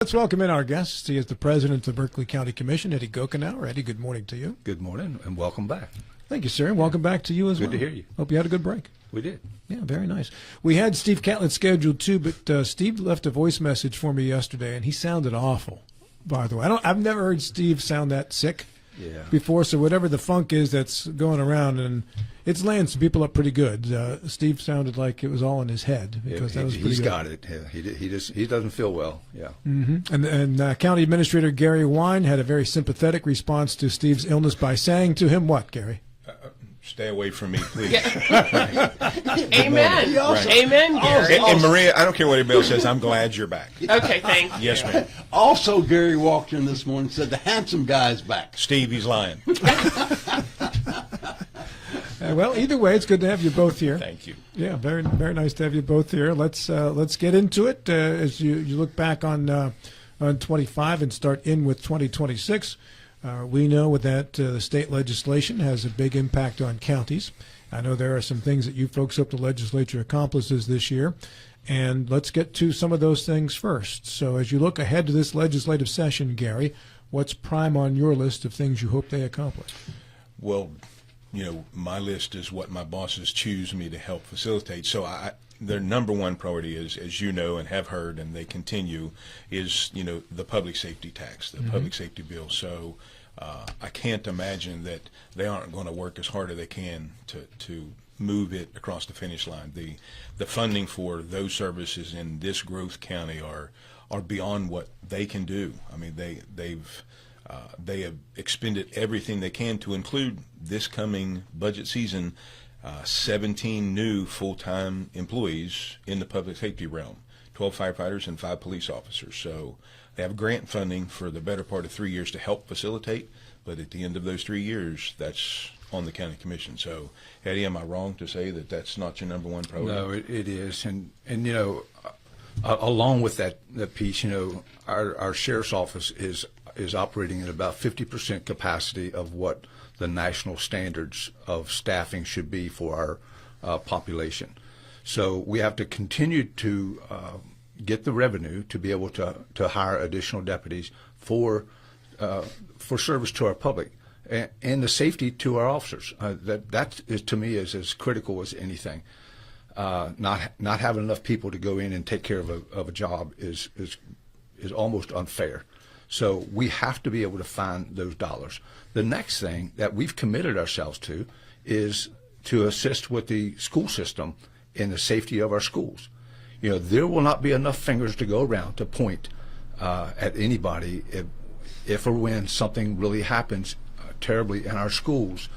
Let's welcome in our guest. He is the president of the Berkeley County Commission, Eddie Gochenour. Eddie, good morning to you. Good morning, and welcome back. Thank you, sir. And welcome back to you as well. Good to hear you. Hope you had a good break. We did. Yeah, very nice. We had Steve Catlett scheduled too, but Steve left a voice message for me yesterday, and he sounded awful, by the way. I've never heard Steve sound that sick before, so whatever the funk is that's going around, and it's laying some people up pretty good. Steve sounded like it was all in his head because that was pretty good. He's got it. Yeah, he doesn't feel well. Yeah. Mm-hmm. And County Administrator Gary Wine had a very sympathetic response to Steve's illness by saying to him what, Gary? Stay away from me, please. Amen. Amen, Gary. And Maria, I don't care what anybody else says. I'm glad you're back. Okay, thank you. Yes, ma'am. Also, Gary walked in this morning and said the handsome guy's back. Steve, he's lying. Well, either way, it's good to have you both here. Thank you. Yeah, very, very nice to have you both here. Let's get into it as you look back on 25 and start in with 2026. We know that the state legislation has a big impact on counties. I know there are some things that you folks hope the legislature accomplishes this year, and let's get to some of those things first. So as you look ahead to this legislative session, Gary, what's prime on your list of things you hope they accomplish? Well, you know, my list is what my bosses choose me to help facilitate. So their number one priority is, as you know and have heard, and they continue, is, you know, the public safety tax, the public safety bill. So I can't imagine that they aren't going to work as hard as they can to move it across the finish line. The funding for those services in this growth county are beyond what they can do. I mean, they have expended everything they can to include this coming budget season 17 new full-time employees in the public safety realm, 12 firefighters and 5 police officers. So they have grant funding for the better part of 3 years to help facilitate, but at the end of those 3 years, that's on the county commission. So, Eddie, am I wrong to say that that's not your number one priority? No, it is, and you know, along with that piece, you know, our sheriff's office is operating at about 50% capacity of what the national standards of staffing should be for our population. So we have to continue to get the revenue to be able to hire additional deputies for service to our public and the safety to our officers. That is, to me, is as critical as anything. Not having enough people to go in and take care of a job is almost unfair. So we have to be able to find those dollars. The next thing that we've committed ourselves to is to assist with the school system in the safety of our schools. You know, there will not be enough fingers to go around to point at anybody if or when something really happens terribly in our schools.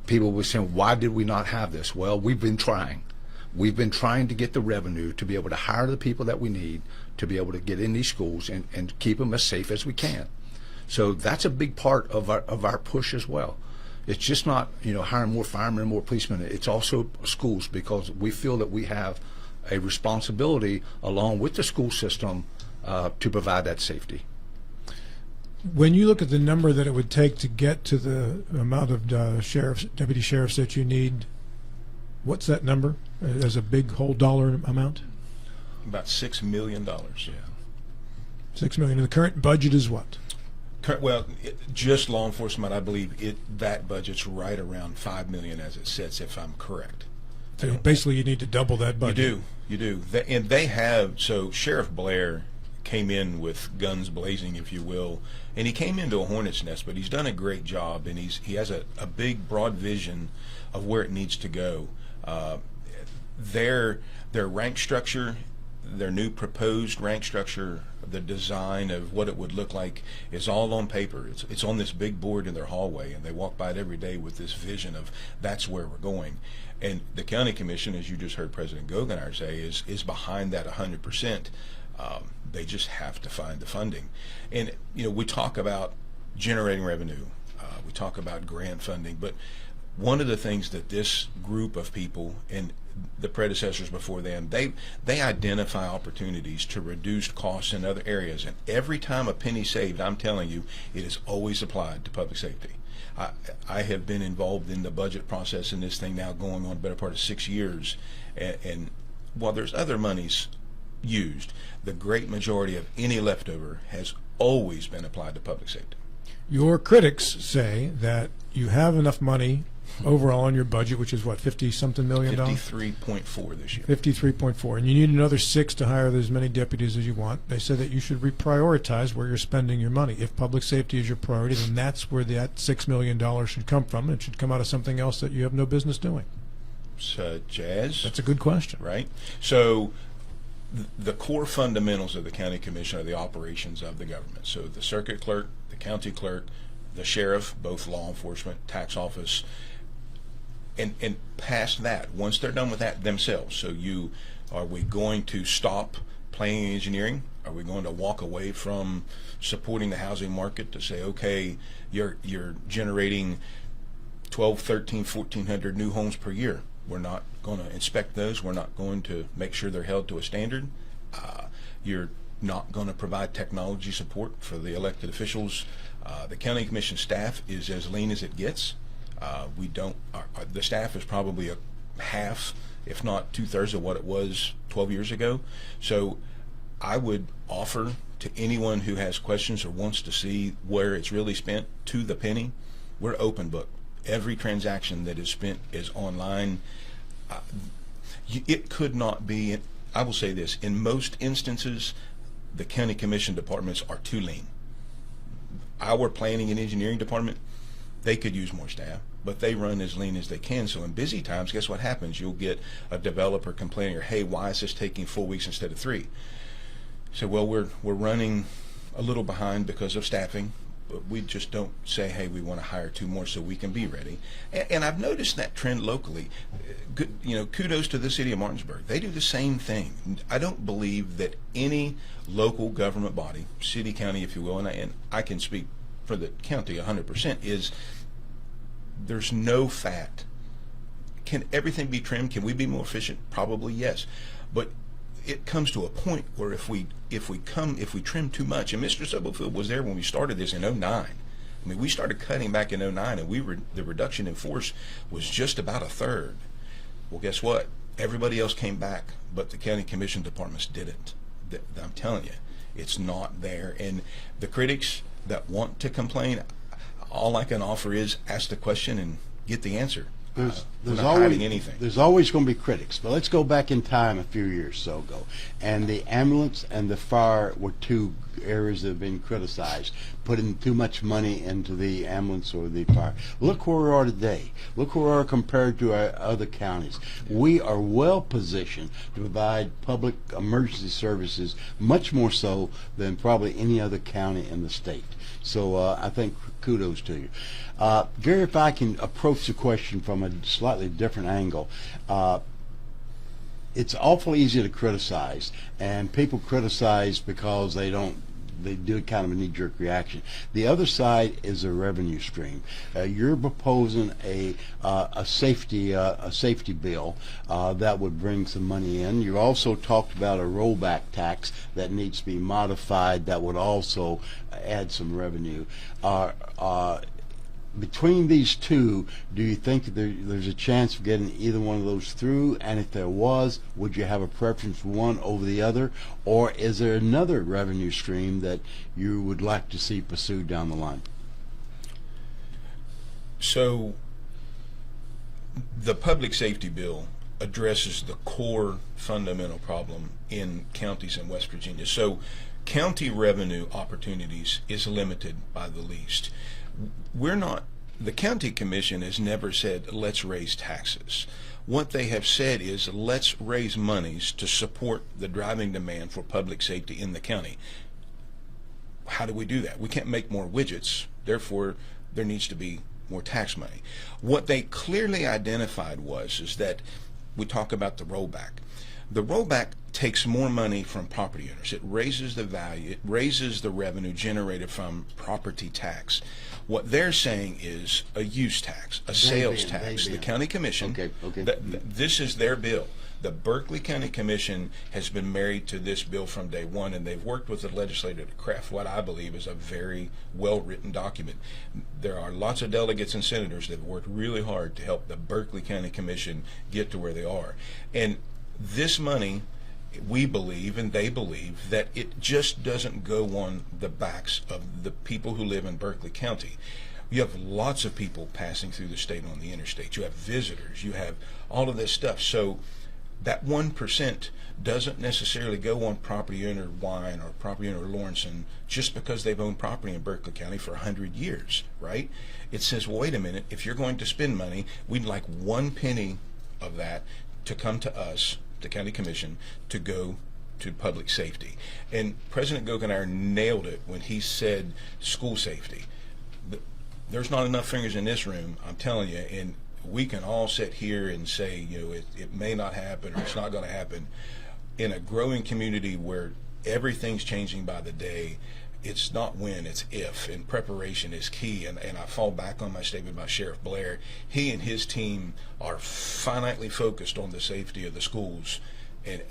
People will say, why did we not have this? Well, we've been trying. We've been trying to get the revenue to be able to hire the people that we need to be able to get in these schools and keep them as safe as we can. So that's a big part of our push as well. It's just not, you know, hiring more firemen and more policemen. It's also schools, because we feel that we have a responsibility along with the school system to provide that safety. When you look at the number that it would take to get to the amount of deputy sheriffs that you need, what's that number as a big whole dollar amount? About $6 million. Yeah. $6 million. And the current budget is what? Well, just law enforcement, I believe that budget's right around $5 million as it sits, if I'm correct. So basically, you need to double that budget. You do. And they have. So Sheriff Blair came in with guns blazing, if you will, and he came into a hornet's nest, but he's done a great job, and he has a big, broad vision of where it needs to go. Their rank structure, their new proposed rank structure, the design of what it would look like is all on paper. It's on this big board in their hallway, and they walk by it every day with this vision of that's where we're going. And the county commission, as you just heard President Gochenour say, is behind that 100%. They just have to find the funding. And, you know, we talk about generating revenue. We talk about grant funding, but one of the things that this group of people and the predecessors before them, they identify opportunities to reduce costs in other areas, and every time a penny saved, I'm telling you, it is always applied to public safety. I have been involved in the budget process in this thing now going on a better part of 6 years, and while there's other monies used, the great majority of any leftover has always been applied to public safety. Your critics say that you have enough money overall in your budget, which is what, 50-something million dollars? 53.4 this year. 53.4, and you need another 6 to hire as many deputies as you want. They said that you should reprioritize where you're spending your money. If public safety is your priority, then that's where that $6 million should come from. It should come out of something else that you have no business doing. Such as? That's a good question. Right. So the core fundamentals of the county commission are the operations of the government. So the circuit clerk, the county clerk, the sheriff, both law enforcement, tax office, and past that, once they're done with that themselves. So are we going to stop planning and engineering? Are we going to walk away from supporting the housing market to say, okay, you're generating 12, 13, 1,400 new homes per year? We're not going to inspect those. We're not going to make sure they're held to a standard. You're not going to provide technology support for the elected officials. The county commission staff is as lean as it gets. The staff is probably a half, if not 2/3 of what it was 12 years ago. So I would offer to anyone who has questions or wants to see where it's really spent to the penny, we're open book. Every transaction that is spent is online. It could not be, I will say this, in most instances, the county commission departments are too lean. Our planning and engineering department, they could use more staff, but they run as lean as they can. So in busy times, guess what happens? You'll get a developer complaining, hey, why is this taking 4 weeks instead of 3? So, well, we're running a little behind because of staffing, but we just don't say, hey, we want to hire 2 more so we can be ready. And I've noticed that trend locally. Good, kudos to the city of Martinsburg. They do the same thing. I don't believe that any local government body, city, county, if you will, and I can speak for the county 100%, is there's no fat. Can everything be trimmed? Can we be more efficient? Probably yes. But it comes to a point where if we trim too much, and Mr. Stubblefield was there when we started this in 09. I mean, we started cutting back in 09, and the reduction in force was just about 1/3. Well, guess what? Everybody else came back, but the county commission departments didn't. I'm telling you, it's not there. And the critics that want to complain, all I can offer is ask the question and get the answer. We're not hiding anything. There's always going to be critics, but let's go back in time a few years so ago. And the ambulance and the fire were 2 areas that have been criticized, putting too much money into the ambulance or the fire. Look where we are today. Look where we are compared to our other counties. We are well positioned to provide public emergency services, much more so than probably any other county in the state. So I think kudos to you. Gary, if I can approach the question from a slightly different angle, it's awful easy to criticize, and people criticize because they do kind of a knee-jerk reaction. The other side is a revenue stream. You're proposing a safety bill that would bring some money in. You also talked about a rollback tax that needs to be modified that would also add some revenue. Between these two, do you think there's a chance of getting either one of those through? And if there was, would you have a preference for one over the other? Or is there another revenue stream that you would like to see pursued down the line? So the public safety bill addresses the core fundamental problem in counties in West Virginia. So county revenue opportunities is limited by the least. The county commission has never said, let's raise taxes. What they have said is, let's raise monies to support the driving demand for public safety in the county. How do we do that? We can't make more widgets, therefore there needs to be more tax money. What they clearly identified is that we talk about the rollback. The rollback takes more money from property owners. It raises the value, it raises the revenue generated from property tax. What they're saying is a use tax, a sales tax. The county commission, this is their bill. The Berkeley County Commission has been married to this bill from day one, and they've worked with the legislature to craft what I believe is a very well-written document. There are lots of delegates and senators that have worked really hard to help the Berkeley County Commission get to where they are. And this money we believe and they believe that it just doesn't go on the backs of the people who live in Berkeley County. You have lots of people passing through the state on the interstate. You have visitors. You have all of this stuff. So that 1% doesn't necessarily go on property owner Wine or property owner Lawrenson just because they've owned property in Berkeley County for 100 years, right? It says, well, wait a minute, if you're going to spend money, we'd like 1 penny of that to come to us, the county commission, to go to public safety. And President Gochenour nailed it when he said school safety. There's not enough fingers in this room, I'm telling you, and we can all sit here and say, it may not happen or it's not going to happen. In a growing community where everything's changing by the day, it's not when, it's if, and preparation is key. And I fall back on my statement about Sheriff Blair. He and his team are finitely focused on the safety of the schools, and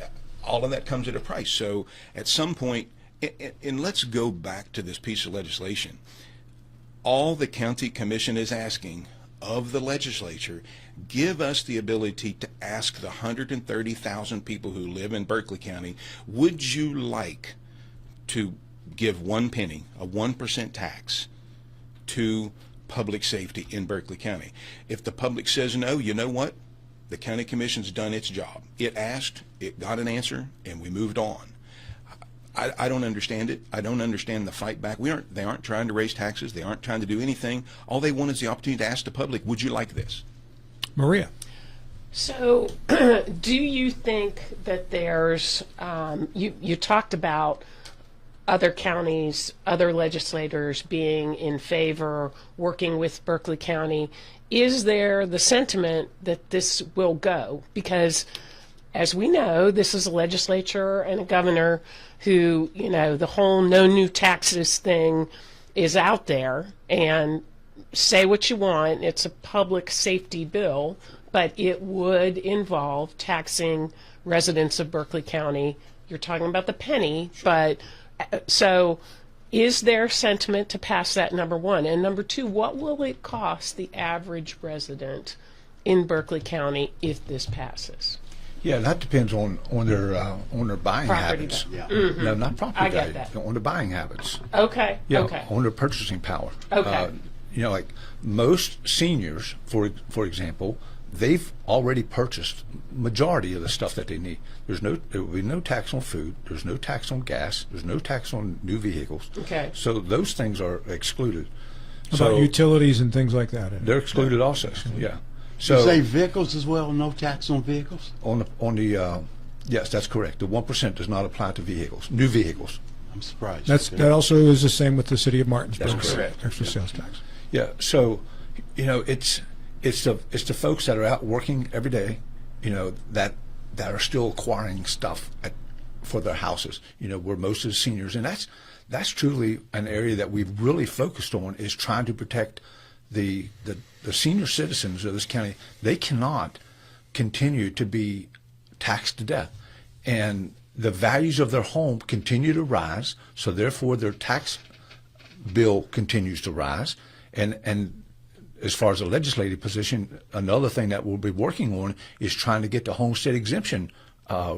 all of that comes at a price. So at some point, and let's go back to this piece of legislation. All the county commission is asking of the legislature, give us the ability to ask the 130,000 people who live in Berkeley County, would you like to give 1 penny, a 1% tax, to public safety in Berkeley County? If the public says no, you know what? The county commission's done its job. It asked, it got an answer, and we moved on. I don't understand it. I don't understand the fight back. They aren't trying to raise taxes. They aren't trying to do anything. All they want is the opportunity to ask the public, would you like this? Maria. So, do you think that there's, you talked about other counties, other legislators being in favor, working with Berkeley County. Is there the sentiment that this will go? Because, as we know, this is a legislature and a governor who, the whole no new taxes thing is out there, and say what you want, it's a public safety bill, but it would involve taxing residents of Berkeley County. You're talking about the penny, but so is there sentiment to pass that, number one? And number two, what will it cost the average resident in Berkeley County if this passes? Yeah, that depends on their buying Property habits. value. Yeah. Mm-hmm. No, not property I get value. that. On their buying habits. Okay. Yeah, Okay. on their purchasing power. Okay. Like most seniors, for example, they've already purchased majority of the stuff that they need. There will be no tax on food. There's no tax on gas. There's no tax on new vehicles. Okay. So those things are excluded. About utilities and things like that. They're excluded also. Yeah. You So say vehicles as well, no tax on vehicles? on the yes, that's correct. The 1% does not apply to vehicles, new vehicles. I'm surprised. That also is the same with the city of Martinsburg. That's correct. Extra sales tax. Yeah. So, it's the folks that are out working every day, that are still acquiring stuff for their houses. Where most of the seniors, and that's truly an area that we've really focused on, is trying to protect the senior citizens of this county. They cannot continue to be taxed to death, and the values of their home continue to rise. So therefore, their tax bill continues to rise. And as far as the legislative position, another thing that we'll be working on is trying to get the homestead exemption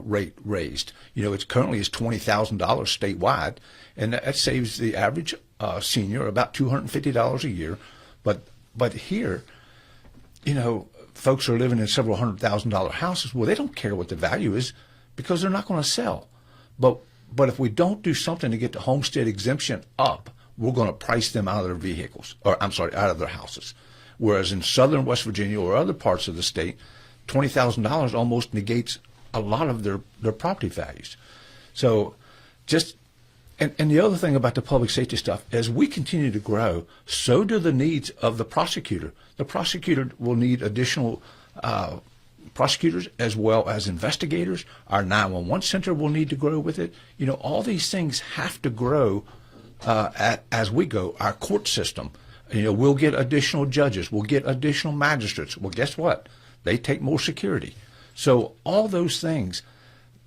rate raised. It's currently is $20,000 statewide, and that saves the average senior about $250 a year. But here, folks are living in several $100,000 houses. Well, they don't care what the value is because they're not going to sell. But if we don't do something to get the homestead exemption up, we're going to price them out of their vehicles, out of their houses. Whereas in southern West Virginia or other parts of the state, $20,000 almost negates a lot of their property values. So and the other thing about the public safety stuff, as we continue to grow, so do the needs of the prosecutor. The prosecutor will need additional prosecutors as well as investigators. Our 911 center will need to grow with it. All these things have to grow as we go. Our court system, we'll get additional judges. We'll get additional magistrates. Well, guess what? They take more security. So all those things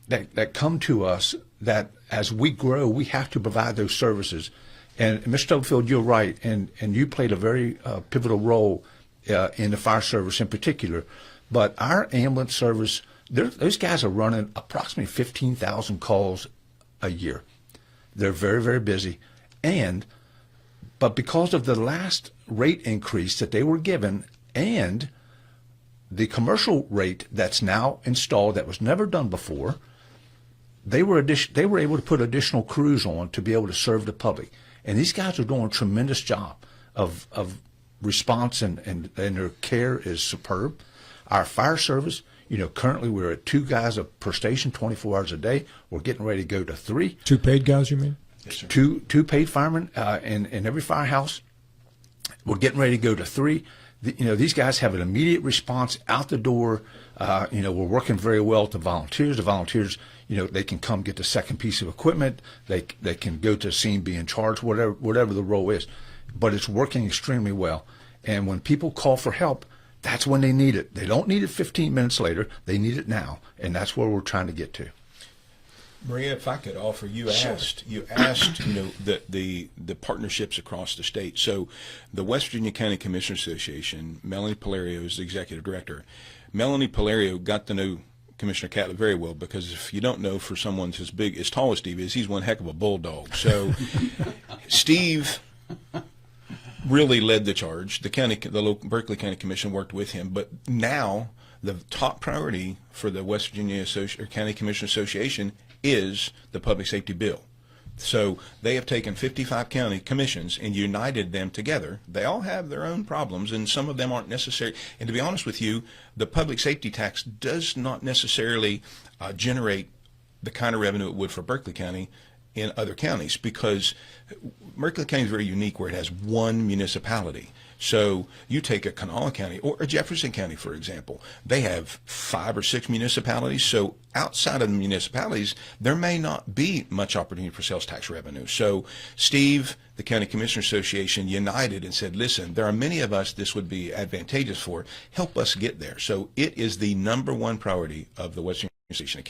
that come to us, that as we grow, we have to provide those services. And Mr. Stubblefield, you're right, and you played a very pivotal role in the fire service in particular. But our ambulance service those guys are running approximately 15,000 calls a year. They're very, very busy. But because of the last rate increase that they were given and the commercial rate that's now installed that was never done before, they were able to put additional crews on to be able to serve the public. And these guys are doing a tremendous job of response, and their care is superb. Our fire service, currently we're at 2 guys per station 24 hours a day. We're getting ready to go to 3. 2 paid guys, you mean? Yes, sir. Two paid firemen in every firehouse. We're getting ready to go to 3. These guys have an immediate response out the door. We're working very well with the volunteers. The volunteers, they can come get the second piece of equipment. They can go to the scene, be in charge, whatever the role is. But it's working extremely well. And when people call for help, that's when they need it. They don't need it 15 minutes later. They need it now. And that's where we're trying to get to. Maria, if I could offer, you asked, the partnerships across the state. So the West Virginia County Commissioners Association, Melanie Palario is the executive director. Melanie Palario got to know Commissioner Catlett very well, because if you don't know, for someone as tall as Steve is, he's one heck of a bulldog. So Steve really led the charge. The local Berkeley County Commission worked with him, but now the top priority for the West Virginia County Commission Association is the public safety bill. So they have taken 55 county commissions and united them together. They all have their own problems, and some of them aren't necessary. And to be honest with you, the public safety tax does not necessarily generate the kind of revenue it would for Berkeley County in other counties, because Berkeley County is very unique where it has one municipality. So you take a Kanawha County or a Jefferson County, for example. They have 5 or 6 municipalities. So outside of the municipalities, there may not be much opportunity for sales tax revenue. So Steve, the County Commissioner Association, united and said, listen, there are many of us this would be advantageous for. Help us get there. So it is the #1 priority of the Western Association of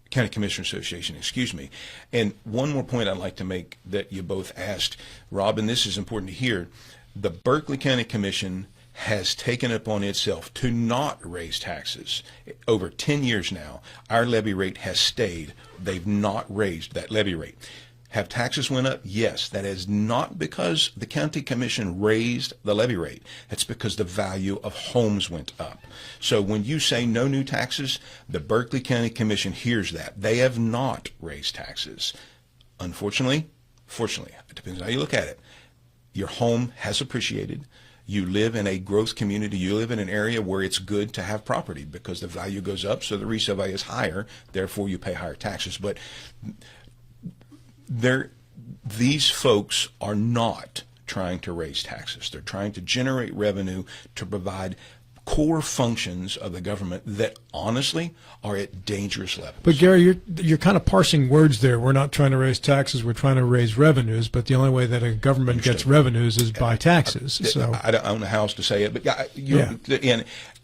County Commissioner Association, excuse me. And one more point I'd like to make that you both asked, Rob, and this is important to hear. The Berkeley County Commission has taken it upon itself to not raise taxes. Over 10 years now, our levy rate has stayed. They've not raised that levy rate. Have taxes went up? Yes. That is not because the county commission raised the levy rate. That's because the value of homes went up. So when you say no new taxes, the Berkeley County Commission hears that. They have not raised taxes. Unfortunately, fortunately, it depends on how you look at it. Your home has appreciated. You live in a growth community. You live in an area where it's good to have property because the value goes up, so the resale value is higher. Therefore, you pay higher taxes. But these folks are not trying to raise taxes. They're trying to generate revenue to provide core functions of the government that honestly are at dangerous levels. But Gary, you're kind of parsing words there. We're not trying to raise taxes. We're trying to raise revenues. But the only way that a government gets revenues is by taxes. So I don't know how else to say it. But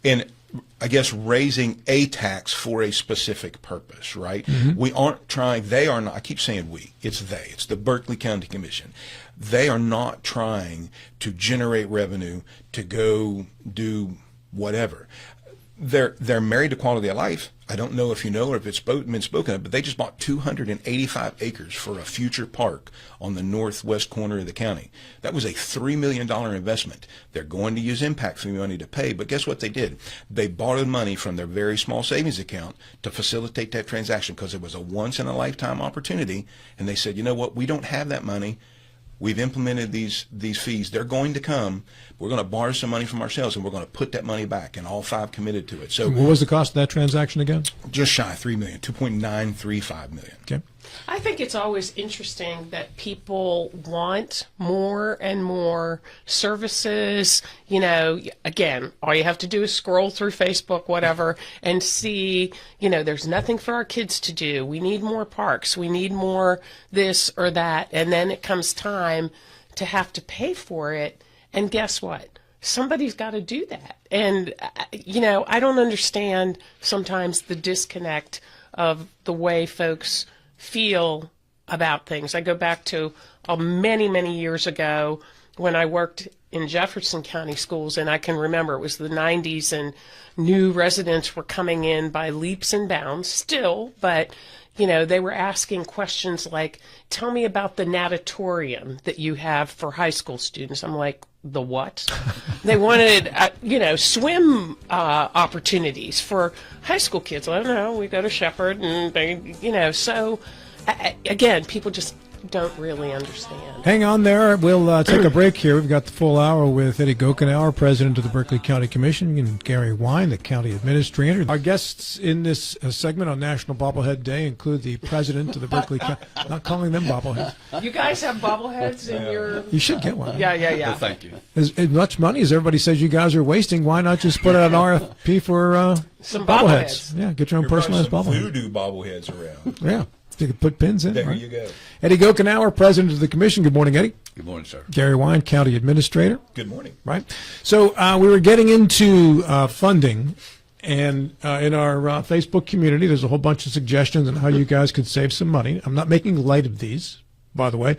and I guess raising a tax for a specific purpose, right? Mm-hmm. We aren't trying. They are not. I keep saying we. It's they. It's the Berkeley County Commission. They are not trying to generate revenue to go do whatever. They're married to quality of life. I don't know if you know or if it's been spoken of, but they just bought 285 acres for a future park on the northwest corner of the county. That was a $3 million investment. They're going to use impact fee money to pay, but guess what they did? They borrowed money from their very small savings account to facilitate that transaction because it was a once-in-a-lifetime opportunity, and they said, you know what, we don't have that money. We've implemented these fees. They're going to come. We're going to borrow some money from ourselves, and we're going to put that money back, and all 5 committed to it. So what was the cost of that transaction again? Just shy of $3 million, $2.935 million. Okay. I think it's always interesting that people want more and more services. You know, again, all you have to do is scroll through Facebook, whatever, and see, you know, there's nothing for our kids to do. We need more parks. We need more this or that. And then it comes time to have to pay for it. And guess what? Somebody's got to do that. And, you know, I don't understand sometimes the disconnect of the way folks feel about things. I go back to many, many years ago when I worked in Jefferson County schools, and I can remember it was the 90s and new residents were coming in by leaps and bounds still, but they were asking questions like, tell me about the natatorium that you have for high school students. I'm like, the what? They wanted, swim opportunities for high school kids. I don't know. We go to Shepherd and they, so again, people just don't really understand. Hang on there. We'll take a break here. We've got the full hour with Eddie Gochenour, president of the Berkeley County Commission, and Gary Wine, the county administrator. Our guests in this segment on National Bobblehead Day include the president of the Berkeley County. Not calling them bobbleheads. You guys have bobbleheads in your... You should get one. Yeah. Well, thank you. As much money as everybody says you guys are wasting, why not just put out an RFP for some bobbleheads? Yeah, get your own personalized bobblehead. Voodoo bobbleheads around. Yeah. You can put pins in. There right? you go. Eddie Gochenour, president of the commission. Good morning, Eddie. Good morning, sir. Gary Wine, county administrator. Good morning. Right. So we were getting into funding, and in our Facebook community, there's a whole bunch of suggestions on how you guys could save some money. I'm not making light of these, by the way.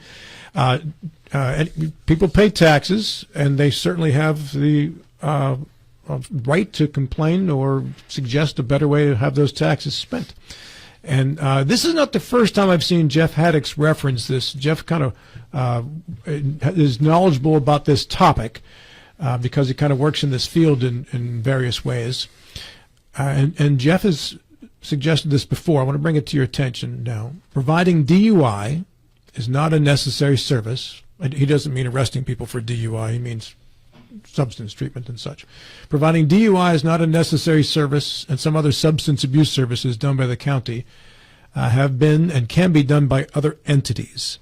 People pay taxes, and they certainly have the right to complain or suggest a better way to have those taxes spent. And this is not the first time I've seen Jeff Haddock's reference this. Jeff kind of is knowledgeable about this topic because he kind of works in this field in various ways. And Jeff has suggested this before. I want to bring it to your attention now. Providing DUI is not a necessary service. He doesn't mean arresting people for DUI. He means substance treatment and such. Providing DUI is not a necessary service, and some other substance abuse services done by the county have been and can be done by other entities.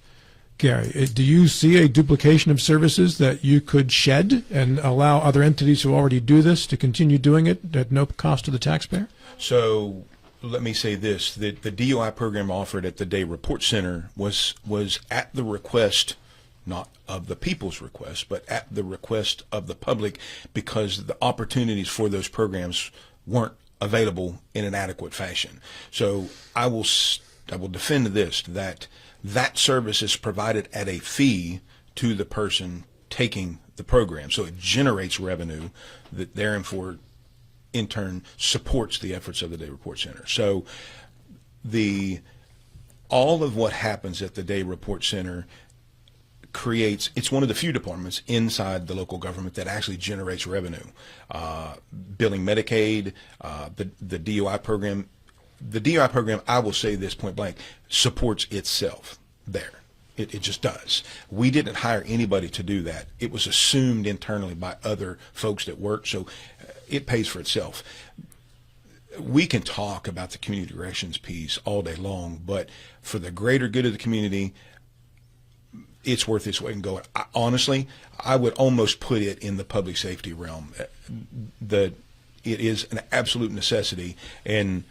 Gary, do you see a duplication of services that you could shed and allow other entities who already do this to continue doing it at no cost to the taxpayer? So let me say this, that the DUI program offered at the Day Report Center was at the request, not of the people's request, but at the request of the public, because the opportunities for those programs weren't available in an adequate fashion. So I will defend this, that service is provided at a fee to the person taking the program. So it generates revenue that therefore in turn supports the efforts of the Day Report Center. So all of what happens at the Day Report Center it's one of the few departments inside the local government that actually generates revenue. Billing Medicaid, the DUI program. The DUI program, I will say this point blank, supports itself there. It just does. We didn't hire anybody to do that. It was assumed internally by other folks that work, so it pays for itself. We can talk about the community corrections piece all day long, but for the greater good of the community, it's worth its weight in gold. Honestly, I would almost put it in the public safety realm. It is an absolute necessity, and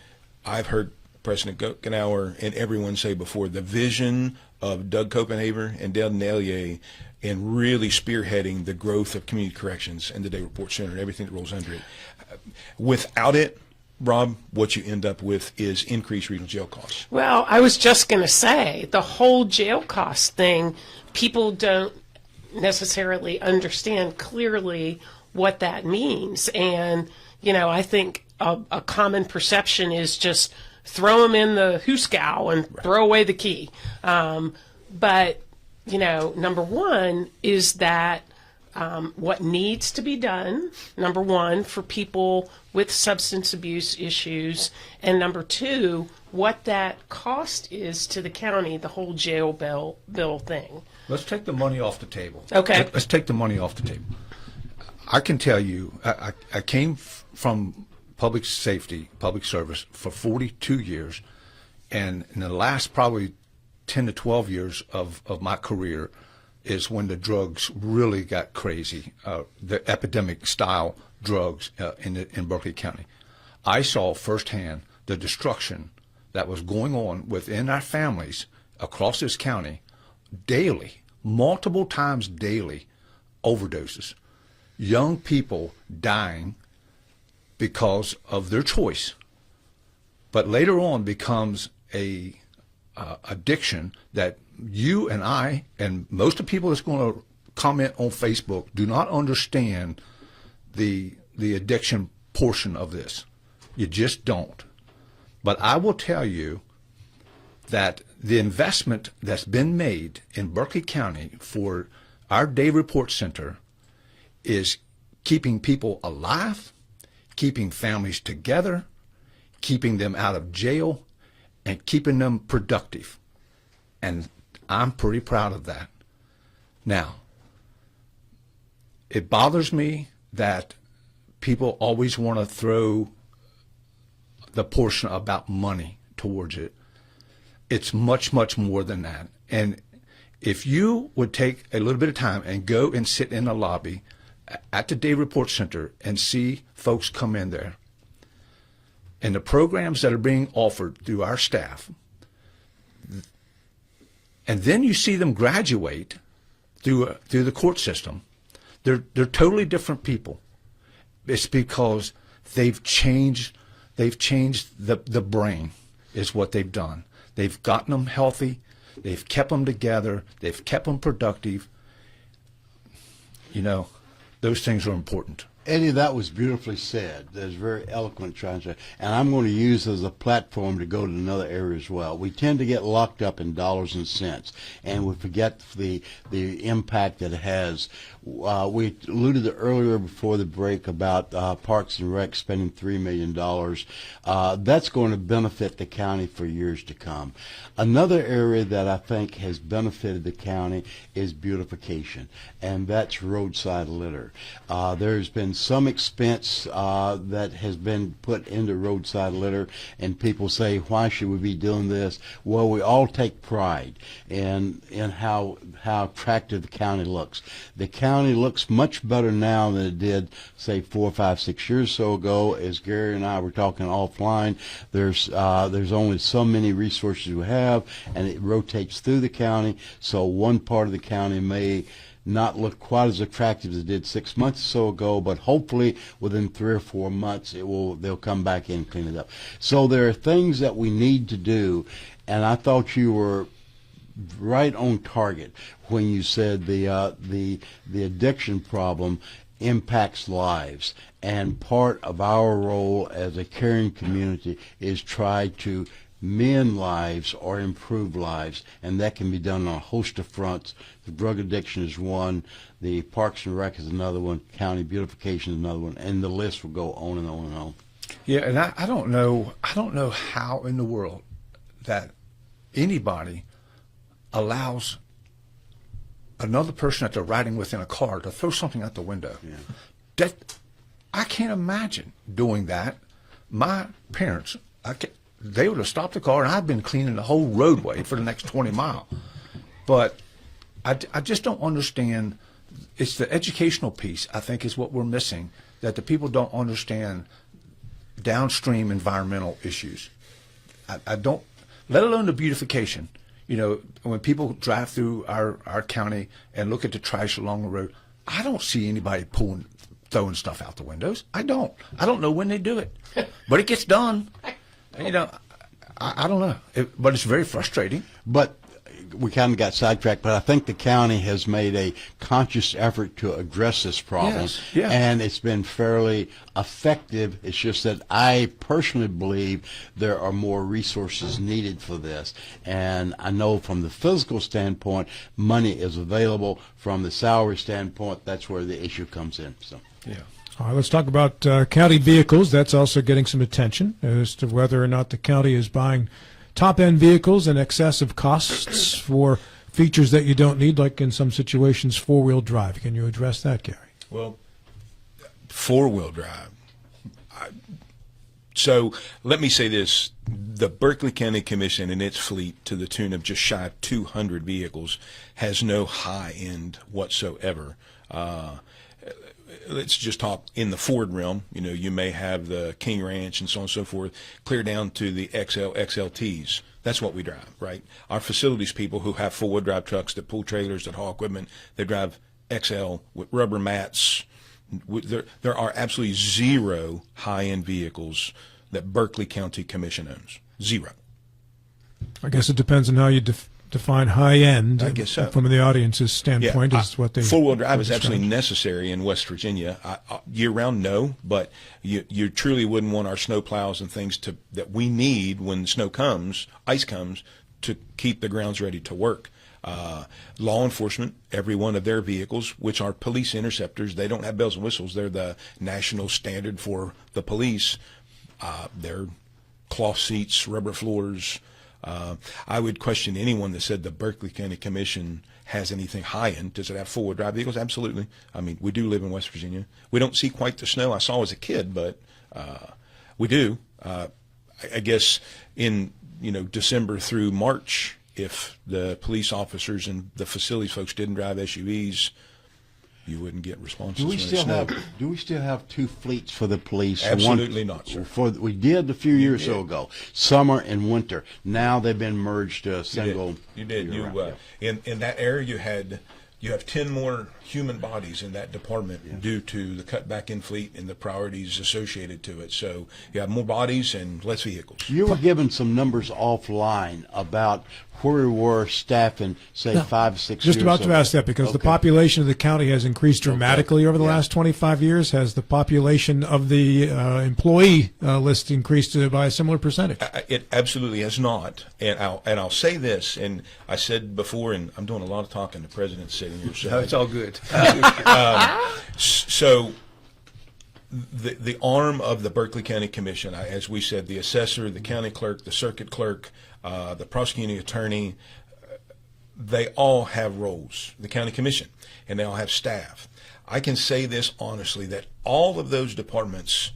I've heard President Gochenour and everyone say before, the vision of Doug Copenhaver and Dale Nellier in really spearheading the growth of community corrections and the Day Report Center and everything that rolls under it. Without it, Rob, what you end up with is increased regional jail costs. Well, I was just going to say, the whole jail cost thing, people don't necessarily understand clearly what that means. And, I think a common perception is just throw them in the hoosegow and throw away the key. But, number one is that what needs to be done, number one, for people with substance abuse issues, and number two, what that cost is to the county, the whole jail bill thing. Let's take the money off the table. Okay. Let's take the money off the table. I can tell you, I came from public safety, public service for 42 years, and in the last probably 10 to 12 years of my career is when the drugs really got crazy, the epidemic style drugs in Berkeley County. I saw firsthand the destruction that was going on within our families across this county daily, multiple times daily, overdoses. Young people dying because of their choice, but later on becomes a addiction that you and I and most of the people that's going to comment on Facebook do not understand the addiction portion of this. You just don't. But I will tell you that the investment that's been made in Berkeley County for our day report center is keeping people alive, keeping families together, keeping them out of jail, and keeping them productive. And I'm pretty proud of that. Now, it bothers me that people always want to throw the portion about money towards it. It's much, much more than that. And if you would take a little bit of time and go and sit in the lobby at the Day Report Center and see folks come in there, and the programs that are being offered through our staff, and then you see them graduate through the court system, they're totally different people. It's because they've changed the brain is what they've done. They've gotten them healthy. They've kept them together. They've kept them productive. You know, those things are important. Eddie, that was beautifully said. That's very eloquent translation. And I'm going to use as a platform to go to another area as well. We tend to get locked up in dollars and cents, and we forget the impact that it has. We alluded to earlier before the break about Parks and Rec spending $3 million. That's going to benefit the county for years to come. Another area that I think has benefited the county is beautification, and that's roadside litter. There's been some expense that has been put into roadside litter, and people say, why should we be doing this? Well, we all take pride in how attractive the county looks. The county looks much better now than it did, say, 4, 5, 6 years or so ago. As Gary and I were talking offline, there's only so many resources we have, and it rotates through the county, so one part of the county may not look quite as attractive as it did 6 months or so ago, but hopefully within 3 or 4 months they'll come back in and clean it up. So there are things that we need to do, and I thought you were right on target when you said the addiction problem impacts lives, and part of our role as a caring community is try to mend lives or improve lives, and that can be done on a host of fronts. The drug addiction is one, the Parks and Rec is another one, county beautification is another one, and the list will go on and on and on. Yeah, and I don't know how in the world that anybody allows another person that they're riding with in a car to throw something out the window. Yeah. That I can't imagine doing that. My parents, they would have stopped the car, and I've been cleaning the whole roadway for the next 20 miles. But I just don't understand. It's the educational piece, I think, is what we're missing, that the people don't understand downstream environmental issues. I don't, let alone the beautification. You know, when people drive through our county and look at the trash along the road, I don't see anybody throwing stuff out the windows. I don't know when they do it, but it gets done. You know, I don't know, but it's very frustrating. But we kind of got sidetracked, but I think the county has made a conscious effort to address this problem, Yes, yeah. and it's been fairly effective. It's just that I personally believe there are more resources needed for this, and I know from the physical standpoint, money is available. From the salary standpoint, that's where the issue comes in. So, Yeah. All right, let's talk about county vehicles. That's also getting some attention as to whether or not the county is buying top-end vehicles and excessive costs for features that you don't need, like in some situations, four-wheel drive. Can you address that, Gary? Well, four-wheel drive. So let me say this. The Berkeley County Commission and its fleet, to the tune of just shy of 200 vehicles, has no high-end whatsoever. Let's just talk in the Ford realm. You know, you may have the King Ranch and so on and so forth, clear down to the XLTs. That's what we drive, right? Our facilities people who have four-wheel drive trucks that pull trailers, that haul equipment, they drive XL with rubber mats. There are absolutely zero high-end vehicles that Berkeley County Commission owns. Zero. I guess it depends on how you define high end. I guess so. From the audience's standpoint, is what they four-wheel drive is described. absolutely necessary in West Virginia. Year-round, no, but you truly wouldn't want our snow plows and things that we need when the snow comes, ice comes, to keep the grounds ready to work. Law enforcement, every one of their vehicles, which are police interceptors, they don't have bells and whistles. They're the national standard for the police. They're cloth seats, rubber floors. I would question anyone that said the Berkeley County Commission has anything high-end. Does it have four-wheel drive vehicles? Absolutely. I mean, we do live in West Virginia. We don't see quite the snow I saw as a kid, but we do. I guess in December through March, if the police officers and the facilities folks didn't drive SUVs, you wouldn't get responses. Do we still have two fleets for the police? Absolutely not, sir. We did a few years ago, summer and winter. Now they've been merged to a single. You did. In that area, you have 10 more human bodies in that department due to the cutback in fleet and the priorities associated to it. So you have more bodies and less vehicles. You were given some numbers offline about where we were staffing, say, 5 or 6 years Just about to ago. ask that, because the population of the county has increased dramatically over the last 25 years. Has the population of the employee list increased by a similar percentage? It absolutely has not, and I'll say this, and I said before, and I'm doing a lot of talking. The president's sitting here, so No, it's all good. So the arm of the Berkeley County Commission, as we said, the assessor, the county clerk, the circuit clerk, the prosecuting attorney, they all have roles, the county commission, and they all have staff. I can say this honestly, that all of those departments,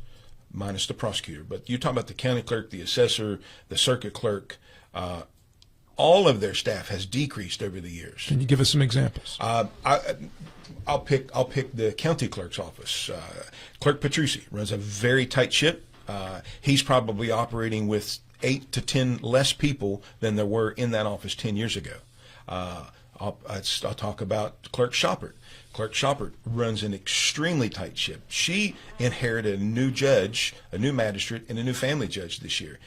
minus the prosecutor, but you talk about the county clerk, the assessor, the circuit clerk, all of their staff has decreased over the years. Can you give us some examples? I'll pick the county clerk's office. Clerk Petrucci runs a very tight ship. He's probably operating with 8 to 10 less people than there were in that office 10 years ago. I'll talk about Clerk Shoppert. Clerk Shoppert runs an extremely tight ship. She inherited a new judge, a new magistrate, and a new family judge this year.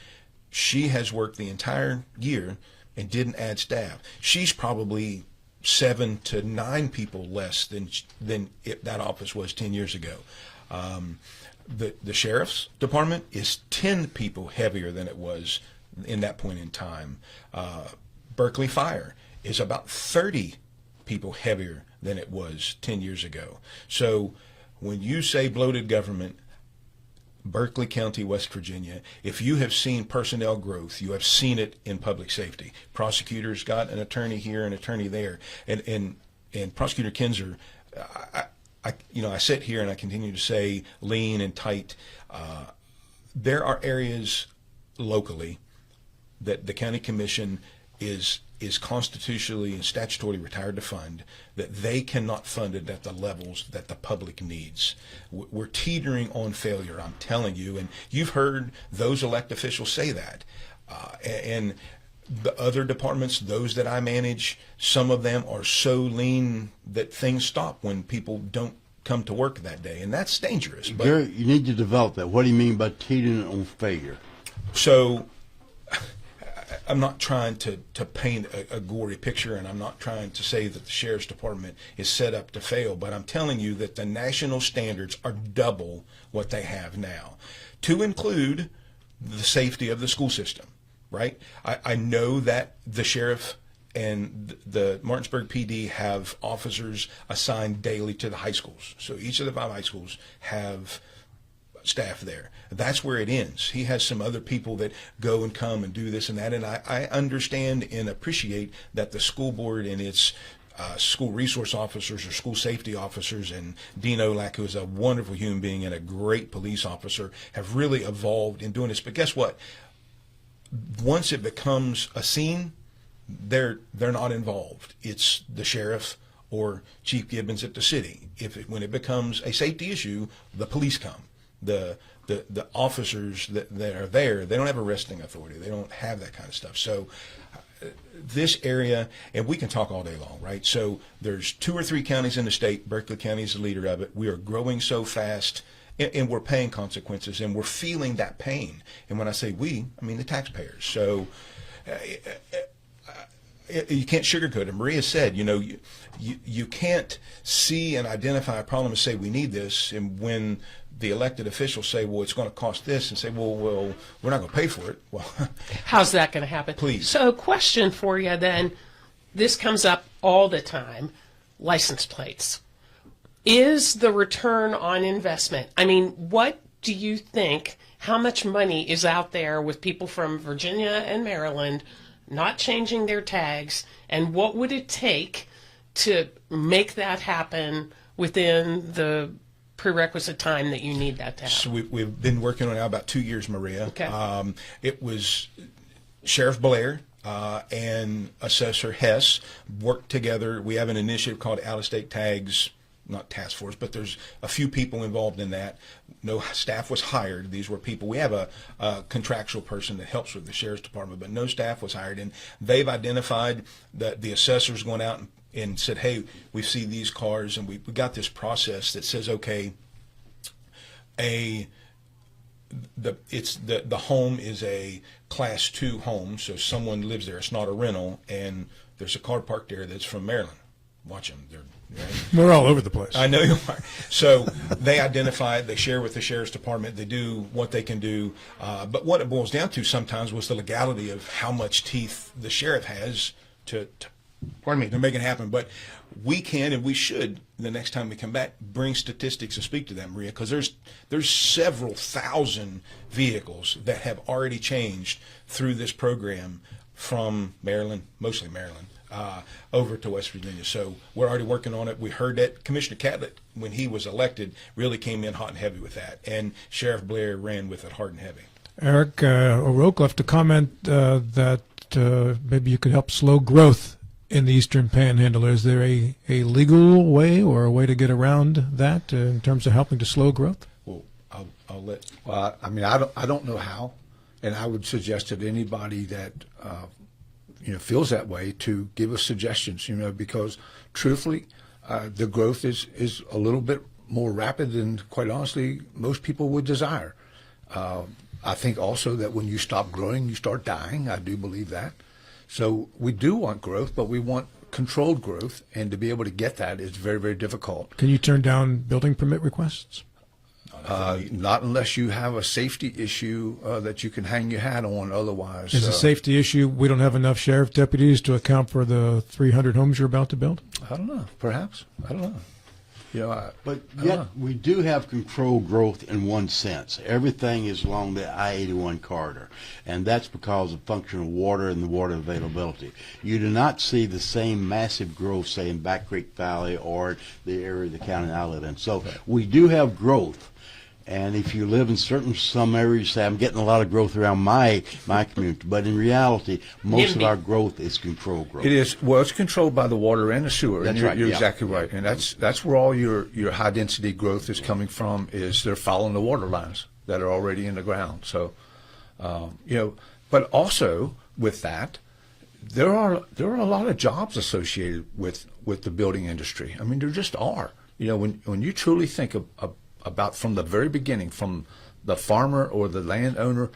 She has worked the entire year and didn't add staff. She's probably 7 to 9 people less than that office was 10 years ago. The sheriff's department is 10 people heavier than it was in that point in time. Berkeley Fire is about 30 people heavier than it was 10 years ago. So when you say bloated government, Berkeley County, West Virginia, if you have seen personnel growth, you have seen it in public safety. Prosecutors got an attorney here, an attorney there, and Prosecutor Kinzer, I sit here and I continue to say lean and tight. There are areas locally that the county commission is constitutionally and statutorily required to fund, that they cannot fund it at the levels that the public needs. We're teetering on failure, I'm telling you, and you've heard those elected officials say that. And the other departments, those that I manage, some of them are so lean that things stop when people don't come to work that day, and that's dangerous. But Gary, you need to develop that. What do you mean by teetering on failure? So I'm not trying to paint a gory picture, and I'm not trying to say that the sheriff's department is set up to fail, but I'm telling you that the national standards are double what they have now, to include the safety of the school system, right? I know that the sheriff and the Martinsburg PD have officers assigned daily to the high schools. So each of the 5 high schools have staff there. That's where it ends. He has some other people that go and come and do this and that, and I understand and appreciate that the school board and its school resource officers or school safety officers, and Dean Olak, who is a wonderful human being and a great police officer, have really evolved in doing this. But guess what? Once it becomes a scene, they're not involved. It's the sheriff or Chief Gibbons at the city. When it becomes a safety issue, the police come. The officers that are there, they don't have arresting authority. They don't have that kind of stuff. So this area, and we can talk all day long, right? So there's 2 or 3 counties in the state. Berkeley County is the leader of it. We are growing so fast, and we're paying consequences, and we're feeling that pain. And when I say we, I mean the taxpayers. So you can't sugarcoat it. Maria said, you can't see and identify a problem and say we need this, and when the elected officials say, well, it's going to cost this, and say, well, we're not going to pay for it. Well, how's that going to happen? Please. So, question for you then. This comes up all the time. License plates. Is the return on investment? I mean, what do you think? How much money is out there with people from Virginia and Maryland not changing their tags, and what would it take to make that happen within the prerequisite time that you need that to happen? So we've been working on it now about 2 years, Maria. Okay. It was Sheriff Blair and Assessor Hess worked together. We have an initiative called Out-of-State Tags, not task force, but there's a few people involved in that. No staff was hired. These were people. We have a contractual person that helps with the Sheriff's Department, but no staff was hired. And they've identified that the assessors going out and said, hey, we see these cars, and we got this process that says, okay, the home is a Class 2 home, so someone lives there. It's not a rental, and there's a car parked there that's from Maryland. Watch them. We're all over the place. I know you are. So they identify it, they share with the Sheriff's Department, they do what they can do. But what it boils down to sometimes was the legality of how much teeth the sheriff has to make it happen. But we can and we should, the next time we come back, bring statistics and speak to them, Maria, because there's several thousand vehicles that have already changed through this program from Maryland, mostly Maryland, over to West Virginia. So we're already working on it. We heard that Commissioner Catlett, when he was elected, really came in hot and heavy with that, and Sheriff Blair ran with it hard and heavy. Eric O'Rourke left a comment that maybe you could help slow growth in the Eastern Panhandle. Is there a legal way or a way to get around that in terms of helping to slow growth? Well, I'll let. Well, I mean, I don't know how, and I would suggest that anybody that feels that way to give us suggestions. Because truthfully, the growth is a little bit more rapid than, quite honestly, most people would desire. I think also that when you stop growing, you start dying. I do believe that. So we do want growth, but we want controlled growth, and to be able to get that is very, very difficult. Can you turn down building permit requests? Not unless you have a safety issue that you can hang your hat on. Otherwise, is a safety issue we don't have enough sheriff deputies to account for the 300 homes you're about to build? I don't know. Perhaps. I don't know. But yet we do have controlled growth in one sense. Everything is along the I-81 corridor, and that's because of functional water and the water availability. You do not see the same massive growth, say, in Back Creek Valley or the area of the county I live in. So we do have growth. And if you live in some areas, you say, I'm getting a lot of growth around my community. But in reality, most of our growth is controlled growth. It is. Well, it's controlled by the water and the sewer. That's and right. You're Yeah. exactly right. And that's where all your high density growth is coming from. Is they're following the water lines that are already in the ground. So, but also with that, there are a lot of jobs associated with the building industry. I mean, there just are. When you truly think about from the very beginning, from the farmer or the landowner,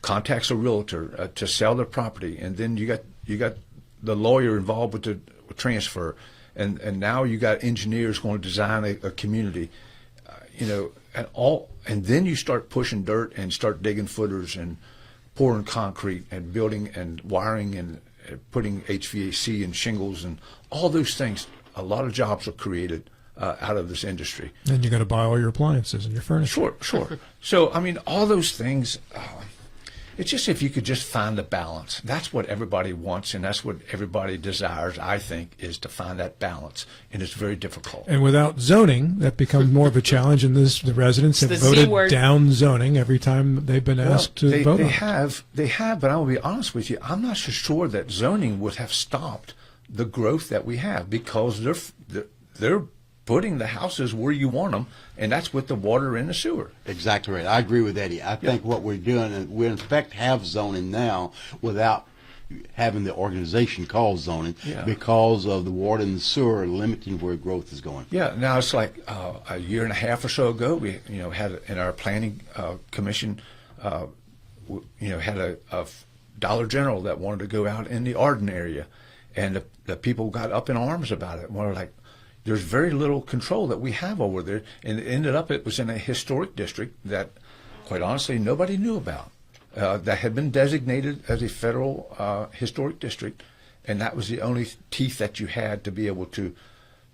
contacts a realtor to sell their property, and then you got the lawyer involved with the transfer, and now you got engineers going to design a community, and then you start pushing dirt and start digging footers and pouring concrete and building and wiring and putting HVAC and shingles and all those things. A lot of jobs are created out of this industry. Then you got to buy all your appliances and your furniture. Sure. So, I mean, all those things, it's just if you could just find the balance. That's what everybody wants, and that's what everybody desires, I think, is to find that balance. And it's very difficult. And without zoning, that becomes more of a challenge, and the residents have voted down zoning every time they've been asked to vote on it. They have, but I will be honest with you, I'm not so sure that zoning would have stopped the growth that we have, because they're putting the houses where you want them, and that's with the water and the sewer. Exactly right. I agree with Eddie. I think what we're doing is we in fact have zoning now without having the organization called zoning because of the water and the sewer limiting where growth is going. Yeah. Now it's like a year and a half or so ago, we had in our planning commission, had a Dollar General that wanted to go out in the Arden area, and the people got up in arms about it. We're like, there's very little control that we have over there, and it ended up it was in a historic district that, quite honestly, nobody knew about. That had been designated as a federal historic district, and that was the only teeth that you had to be able to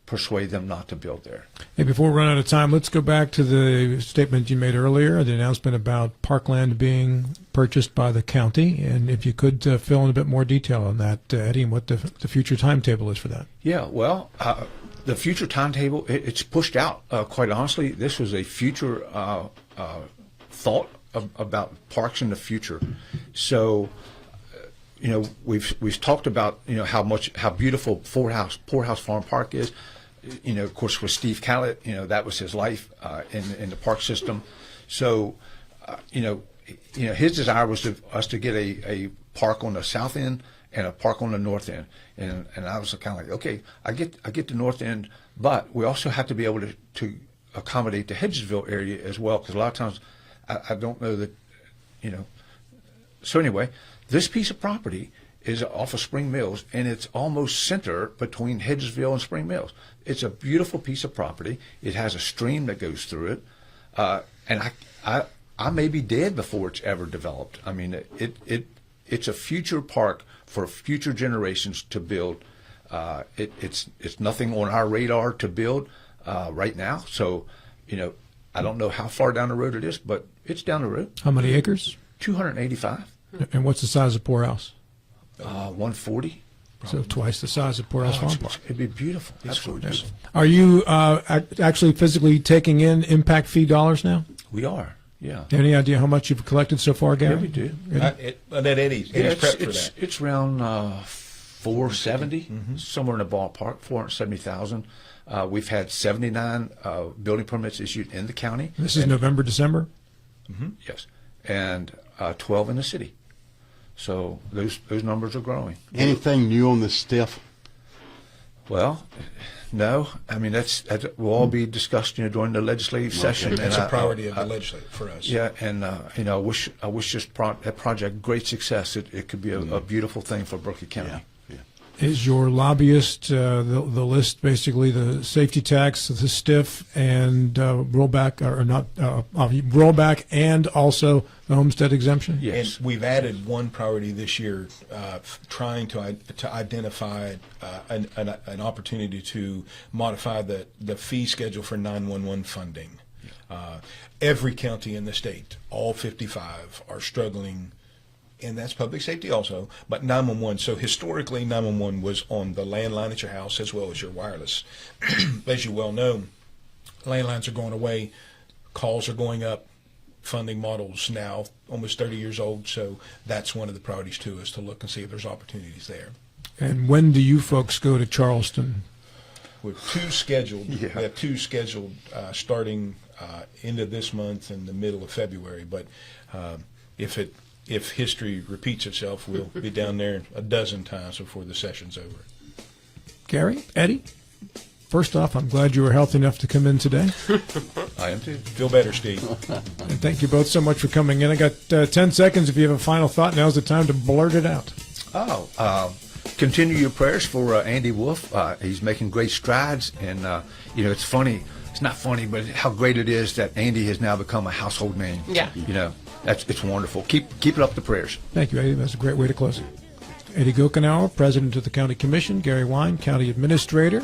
persuade them not to build there. Hey, before we run out of time, let's go back to the statement you made earlier, the announcement about parkland being purchased by the county, and if you could fill in a bit more detail on that, Eddie, and what the future timetable is for that. Yeah, well, the future timetable, it's pushed out. Quite honestly, this was a future thought about parks in the future. So, we've talked about how beautiful Poorhouse Farm Park is. Of course, with Steve Callett, that was his life in the park system. So, his desire was us to get a park on the south end and a park on the north end. And I was kind of like, okay, I get the north end, but we also have to be able to accommodate the Hedgesville area as well, because a lot of times I don't know that, So anyway, this piece of property is off of Spring Mills, and it's almost center between Hedgesville and Spring Mills. It's a beautiful piece of property. It has a stream that goes through it, and I may be dead before it's ever developed. I mean, it's a future park for future generations to build. It's nothing on our radar to build right now. So, I don't know how far down the road it is, but it's down the road. How many acres? 285. And what's the size of Poorhouse? 140. So twice the size of Poorhouse Farm Park. It'd be beautiful. Absolutely beautiful. Are you actually physically taking in impact fee dollars now? We are. Yeah. Any idea how much you've collected so far, Gary? Yeah, we do. Eddie's prepped for that. It's around 470, somewhere in the ballpark, 470,000. We've had 79 building permits issued in the county. This is November, December? Yes, and 12 in the city. So those numbers are growing. Anything new on the stiff? Well, no. I mean, that will all be discussed, during the legislative session. It's a priority of the legislature for us. Yeah, and I wish that project great success. It could be a beautiful thing for Berkeley County. Yeah. Is your lobbyist the list basically the safety tax, the stiff, and rollback, or not rollback, and also the homestead exemption? Yes. And we've added one priority this year, trying to identify an opportunity to modify the fee schedule for 911 funding. Every county in the state, all 55, are struggling. And that's public safety also, but 911. So historically, 911 was on the landline at your house as well as your wireless. As you well know, landlines are going away, calls are going up, funding models now almost 30 years old. So that's one of the priorities too, is to look and see if there's opportunities there. And when do you folks go to Charleston? We have two scheduled. Yeah. We have two scheduled starting end of this month and the middle of February. But if history repeats itself, we'll be down there a dozen times before the session's over. Gary, Eddie, first off, I'm glad you were healthy enough to come in today. I am too. Feel better, Steve. And thank you both so much for coming in. I got 10 seconds. If you have a final thought, now's the time to blurt it out. Continue your prayers for Andy Wolf. He's making great strides, and it's funny. It's not funny, but how great it is that Andy has now become a household name. Yeah. It's wonderful. Keep it up, the prayers. Thank you, Eddie. That's a great way to close it. Eddie Gochenour, President of the County Commission. Gary Wine, County Administrator.